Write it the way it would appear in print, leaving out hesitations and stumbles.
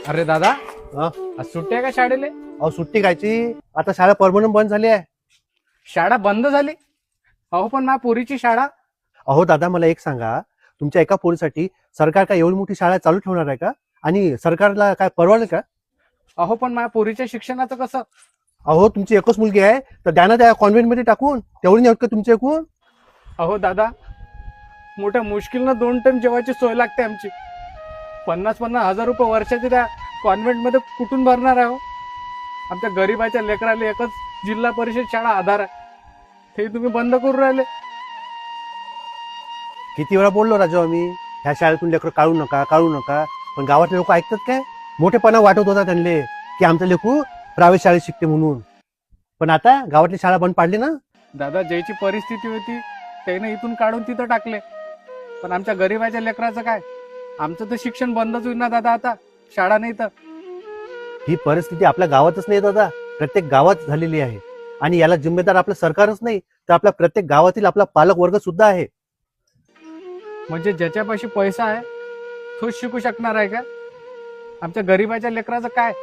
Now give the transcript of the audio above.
अरे दादा, हा? आज सुट्टी आहे का शाळेले? अहो सुट्टी खायची, आता शाळा परमनंट बंद झाली आहे. शाळा बंद झाली? अहो पण माझ्या पोरीची शाळा. अहो दादा, मला एक सांगा, तुमच्या एका पोरीसाठी सरकार काय एवढी मोठी शाळा चालू ठेवणार आहे का? आणि सरकारला काय परवडेल का? अहो पण माझ्या पोरीच्या शिक्षणाचं कसं? अहो तुमची एकच मुलगी आहे, तर द्या ना त्या कॉन्व्हेंट मध्ये टाकून. तेवढी नाही होत का तुमच्या एकूण? अहो दादा, मोठ्या मुश्किलनं 2 टाइम जेवायची सोय लागते आमची. 50-50 हजार रुपये वर्षाचे त्या कॉन्व्हेंटमध्ये कुठून भरणार आहे हो? आमच्या गरीबाच्या लेकराला एकच जिल्हा परिषद शाळा आधार आहे, ते तुम्ही बंद करून राहिले. किती वेळा बोललो राजू आम्ही, ह्या शाळेतून लेकरं काढू नका काढू नका, पण गावातले लोक ऐकतात काय? मोठेपणा वाटत होता त्यांना की आमचं लेकरू प्रायव्हेट शाळेत शिकते म्हणून. पण आता गावातली शाळा बंद पाडली ना. दादा, ज्याची परिस्थिती होती त्याने इथून काढून तिथं टाकले, पण आमच्या गरीबाच्या लेकराचं काय? आमचं तर शिक्षण बंदच होईल ना दादा, आता शाळा नाही तर. ही परिस्थिती आपल्या गावातच नाही दादा, प्रत्येक गावात झालेली आहे. आणि याला जिम्मेदार आपलं सरकारच नाही, तर आपल्या प्रत्येक गावातील आपला पालक वर्ग सुद्धा आहे. म्हणजे ज्याच्यापाशी पैसा आहे तोच शिकू शकणार आहे का? आमच्या गरीबाच्या लेकराचं काय?